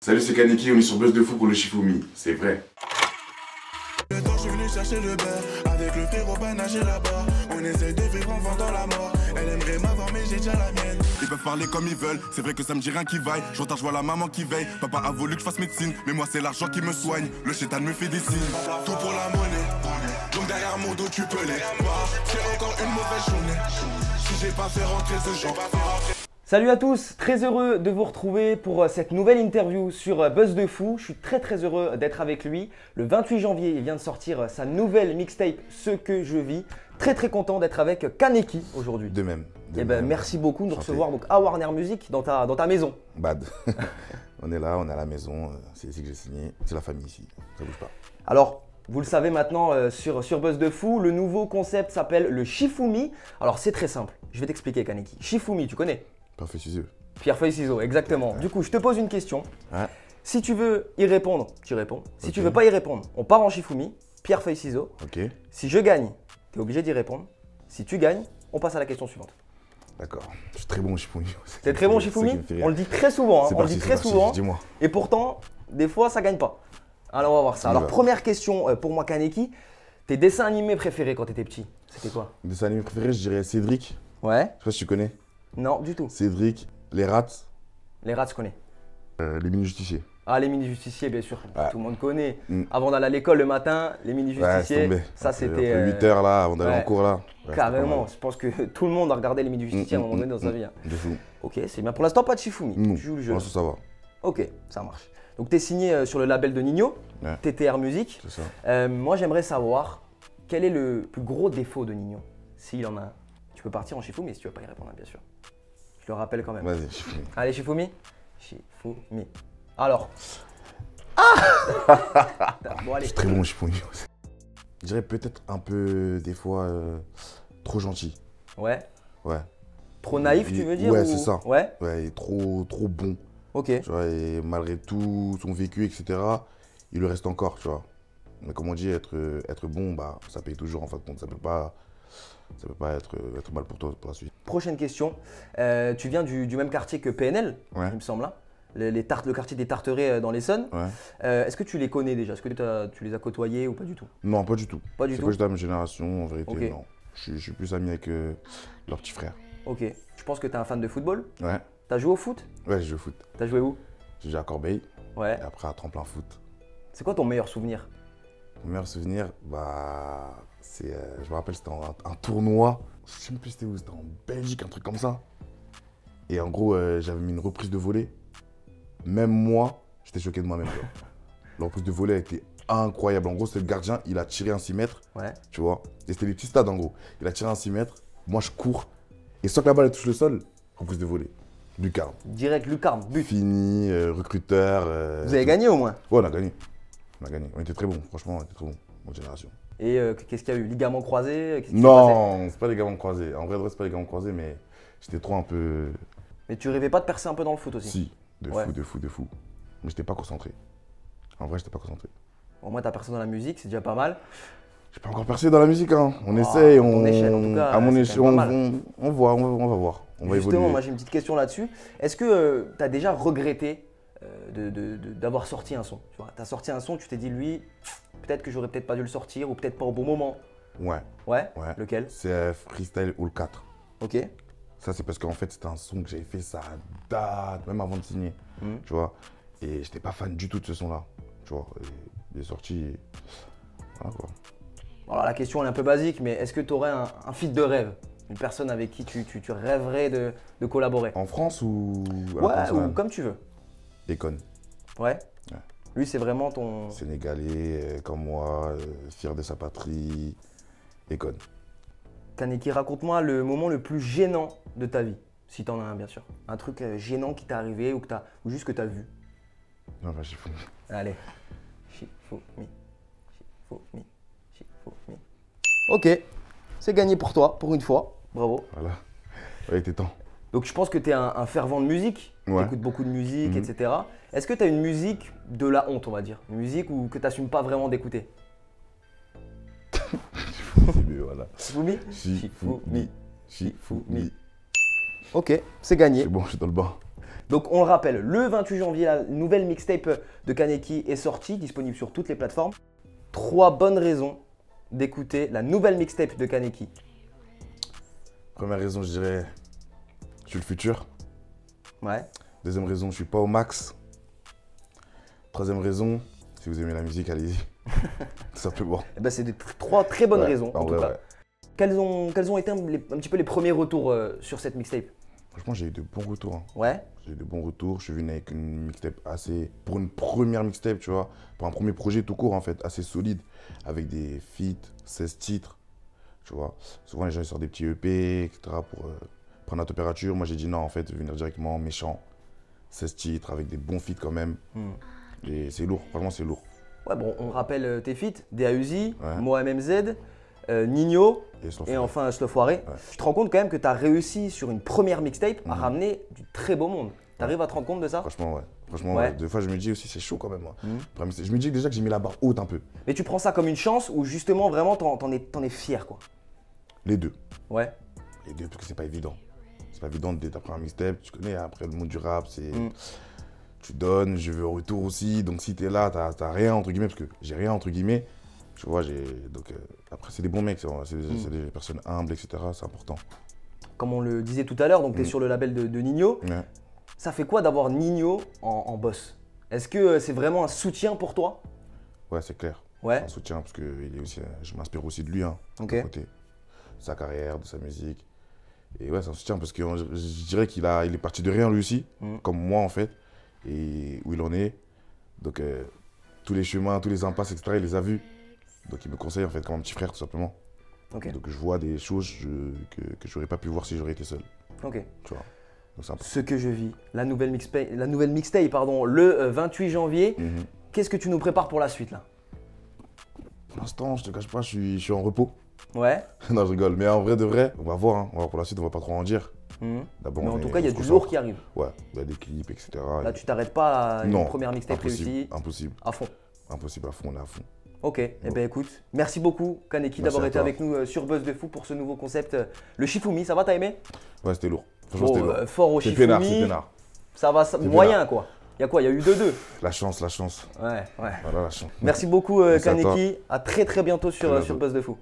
Salut, c'est Kaneki, on est sur Buzz de Fou pour le Shifumi, c'est vrai. Le temps, je suis venu chercher le beurre. Avec le frérot, pas nager là-bas. On essaye de vivre en vendant la mort. Elle aimerait m'avoir, mais j'ai déjà la mienne. Ils peuvent parler comme ils veulent, c'est vrai que ça me dit rien qui vaille. Je vois la maman qui veille. Papa a voulu que je fasse médecine, mais moi c'est l'argent qui me soigne. Le chétan me fait des signes. Tout pour la monnaie. Donc derrière mon dos, tu peux les voir. C'est encore une mauvaise journée. Si j'ai pas fait rentrer ce genre. Salut à tous, très heureux de vous retrouver pour cette nouvelle interview sur Buzz de Fou. Je suis très heureux d'être avec lui. Le 28 janvier, il vient de sortir sa nouvelle mixtape Ce que je vis. Très content d'être avec Kaneki aujourd'hui. De même. Et ben, merci beaucoup de nous recevoir donc, à Warner Music dans ta maison. Bad. On est là, on est à la maison, c'est ici que j'ai signé. C'est la famille ici, ça bouge pas. Alors, vous le savez maintenant sur Buzz de Fou, le nouveau concept s'appelle le Shifumi. Alors c'est très simple, je vais t'expliquer Kaneki. Shifumi, tu connais? Parfait ciseaux. Pierre, feuille, ciseaux, exactement. Ouais. Du coup, je te pose une question. Ouais. Si tu veux y répondre, tu réponds. Si Ok. tu veux pas y répondre, on part en Shifumi. Pierre, feuille, ciseaux. Ok, Si je gagne, tu es obligé d'y répondre. Si tu gagnes, on passe à la question suivante. d'accord. Je suis très bon au Shifumi. T'es très bon au Shifumi? On le dit très souvent. Hein. On le dit très souvent. Dis-moi. Et pourtant, des fois, ça gagne pas. Alors, on va voir ça. On y Alors, va. première question pour moi, Kaneki. Tes dessins animés préférés quand tu étais petit, c'était quoi? Dessin animé préféré, je dirais Cédric. Ouais? Je sais pas si tu connais. Non, du tout. Cédric, les rats, Les rats, je connais. les mini-justiciers. Ah, les mini-justiciers, bien sûr. Ouais. Tout le monde connaît. Mm. Avant d'aller à l'école le matin, les Ouais, c'est mini-justiciers, tombé. ça c'était. 8h là, avant d'aller ouais. en cours là. Ouais, c'était Carrément, pas je pense que tout le monde a regardé les mini-justiciers à un moment donné dans sa vie. hein. mal. De fou. Ok, c'est bien. Pour l'instant, pas de Shifumi. Non, Tu joues le jeu. non, ça va. Ok, ça marche. Donc, tu es signé sur le label de Nino, Ouais. TTR Music. C'est ça. Moi, j'aimerais savoir quel est le plus gros défaut de Nino, s'il en a un. Tu peux partir en Shifumi si tu veux pas y répondre, hein, bien sûr. Je le rappelle quand même. Vas-y, Shifumi. Allez, Shifumi. Shifumi. Alors. Bon, Je allez. suis très bon au Shifumi. Je dirais peut-être un peu, des fois, trop gentil. Ouais. Ouais. Trop naïf, tu veux dire? Ouais, ou- c'est ça. Ouais. Ouais, il est trop bon. Ok. Tu vois, et malgré tout son vécu, etc., il le reste encore, tu vois. Mais comme on dit, être bon, bah, ça paye toujours en fin de compte. Ça peut pas être mal pour toi pour la suite. Prochaine question. Tu viens du même quartier que PNL, Ouais. il me semble, hein. Le quartier des Tarterets dans l'Essonne. Ouais. Est-ce que tu les connais déjà? Est-ce que tu les as côtoyés ou pas du tout? Non, pas du tout. Pas du C'est tout. pas juste la même génération, en vérité, Ok. non. Je suis plus ami avec leur petit frère. Ok. Je pense que tu es un fan de football. Ouais. T'as joué au foot? Ouais, je joue au foot. T'as joué où? J'ai joué à Corbeil Ouais. et après à Tremplin Foot. C'est quoi ton meilleur souvenir? Mon meilleur souvenir, bah, c'est, je me rappelle, c'était un tournoi. Je sais même plus c'était où, c'était en Belgique, un truc comme ça. Et en gros, j'avais mis une reprise de volée. Même moi, j'étais choqué de moi-même. tu vois. La reprise de volée a été incroyable. En gros, c'est le gardien, il a tiré un 6 mètres, Ouais. tu vois. Et c'était des petits stades, en gros. Il a tiré un 6 mètres, moi je cours. Et sans que la balle elle touche le sol, reprise de volée. Lucarne. Direct lucarne, but. Fini, recruteur. Vous avez gagné au moins. Ouais, on a gagné. On a gagné. On était très bons, franchement, on était très bons, notre génération. Et qu'est-ce qu'il y a eu? Ligament croisé? Qu'est-ce qui s'est passé? Non, c'est pas les gamins croisés. En vrai, c'est pas les gamins croisés, mais j'étais trop un peu. Mais tu rêvais pas de percer un peu dans le foot aussi? Si, de Ouais. fou, de fou. Mais j'étais pas concentré. En vrai, j'étais pas concentré. Au moins, t'as percé dans la musique, c'est déjà pas mal. J'ai pas encore percé dans la musique, hein. On Ah, essaye, à ton échelle, en tout cas, à mon c'est échelle, quand même on, pas mal. on voit, on va voir. On va Justement, évoluer. moi j'ai une petite question là-dessus. Est-ce que tu as déjà regretté d'avoir sorti un son? Tu as sorti un son, tu t'es dit, lui, peut-être que j'aurais peut-être pas dû le sortir ou peut-être pas au bon moment. Ouais, Ouais? ouais. Lequel? C'est Freestyle All 4. Ok. Ça, c'est parce qu'en fait, c'était un son que j'avais fait, ça date, même avant de signer. Mhm. Tu vois. Et j'étais pas fan du tout de ce son-là. Tu vois. Et il est sorti. et voilà, quoi. Alors la question elle est un peu basique, mais est-ce que tu aurais un feat de rêve? Une personne avec qui tu rêverais de collaborer? En France ou à Ouais, l'international? ou comme tu veux. Econ. Ouais? Ouais. Lui, c'est vraiment ton. Sénégalais, comme moi, fier de sa patrie. Econ. Kaneki, raconte-moi le moment le plus gênant de ta vie, si t'en as un, bien sûr. Un truc gênant qui t'est arrivé ou juste que t'as vu. Non, bah, j'ai fou. Allez. Shifumi. Shifumi. Shifumi. Ok, c'est gagné pour toi, pour une fois. Bravo. Voilà. Ouais, il était temps. Donc je pense que tu es un fervent de musique, Ouais. tu écoutes beaucoup de musique, Mhm. etc. Est-ce que tu as une musique de la honte, on va dire? Une musique que tu n'assumes pas vraiment d'écouter? C'est mieux, voilà. Shifumi? Shifumi. Shifumi. Ok, c'est gagné. C'est bon, je suis dans le bain. Donc on le rappelle, le 28 janvier, la nouvelle mixtape de Kaneki est sortie, disponible sur toutes les plateformes. 3 bonnes raisons d'écouter la nouvelle mixtape de Kaneki. Première raison, je dirais, je suis le futur. Ouais. Deuxième raison, je suis pas au max. Troisième raison, si vous aimez la musique, allez-y. Tout simplement. Eh ben, c'est 3 très bonnes raisons en tout vrai, cas. ouais. Quels ont été un petit peu les premiers retours sur cette mixtape? Franchement, j'ai eu de bons retours. Hein. Ouais. J'ai eu de bons retours. Je suis venu avec une mixtape assez. Pour une première mixtape, tu vois. Pour un premier projet tout court, en fait, assez solide. Avec des feats, 16 titres. Tu vois. Souvent, les gens ils sortent des petits EP, etc. pour prendre la température. Moi, j'ai dit non, en fait, venir directement méchant. 16 titres avec des bons feats quand même. Et c'est lourd. Franchement, c'est lourd. Ouais, bon, on rappelle tes feats, DAUZI, Ouais. MoMMZ, Nino Slow et Foiré. enfin Slow Foiré. Ouais. Tu te rends compte quand même que tu as réussi sur une première mixtape à ramener du très beau monde. Tu arrives à te rendre compte de ça? Franchement, ouais. Franchement, Ouais. ouais. Des fois, je me dis aussi, c'est chaud quand même. Moi. Après, je me dis déjà que j'ai mis la barre haute un peu. Mais tu prends ça comme une chance ou justement vraiment t'en es fier quoi? Les deux. Ouais. Les deux, parce que c'est pas évident. C'est pas évident d'être après un mixtape. Tu connais, après le monde du rap, c'est. Tu donnes, je veux un retour aussi. Donc si t'es là, t'as rien entre guillemets, parce que j'ai rien entre guillemets. Tu vois, donc après c'est des bons mecs, c'est des personnes humbles, etc. C'est important. Comme on le disait tout à l'heure, donc tu es sur le label de Nino. Ouais. Ça fait quoi d'avoir Nino en boss? Est-ce que c'est vraiment un soutien pour toi? Ouais, c'est clair. Ouais. C'est un soutien parce que il est aussi, je m'inspire aussi de lui, hein, Ok. de côté. De sa carrière, de sa musique. Et ouais, c'est un soutien parce que je dirais qu'il est parti de rien lui aussi, comme moi en fait, et où il en est. Donc tous les chemins, tous les impasses, etc., il les a vus. Donc il me conseille en fait comme un petit frère tout simplement. Ok. Donc je vois des choses que j'aurais pas pu voir si j'aurais été seul. Ok. Tu vois. Donc c'est important. Ce que je vis, la nouvelle mixtape, pardon, le 28 janvier. Qu'est-ce que tu nous prépares pour la suite là? Pour l'instant, je te cache pas, je suis en repos. Ouais. Non, je rigole. Mais en vrai de vrai, on va voir. Hein. On va voir pour la suite, on va pas trop en dire. D'abord, Mais en on tout est- cas, il y a on se du concentre. lourd qui arrive. Ouais, il y a des clips, etc. Là, tu t'arrêtes pas à une Non, première mixtape impossible, réussie. impossible, À fond. impossible à fond, on est à fond. Ok, eh ben écoute, merci beaucoup Kaneki Merci d'avoir à été toi. avec nous sur Buzz de Fou pour ce nouveau concept. Le Shifumi, ça va, t'as aimé? Ouais, c'était lourd. Franchement, Bon, c'était lourd. fort au C'est Shifumi, peinard, c'est peinard. ça va, C'est moyen quoi. Il y a quoi? Il y a eu 2-2. La chance, la chance. Ouais, ouais. Voilà, la chance. Merci beaucoup Merci à toi. Kaneki, à très bientôt Très sur bientôt. Buzz de Fou.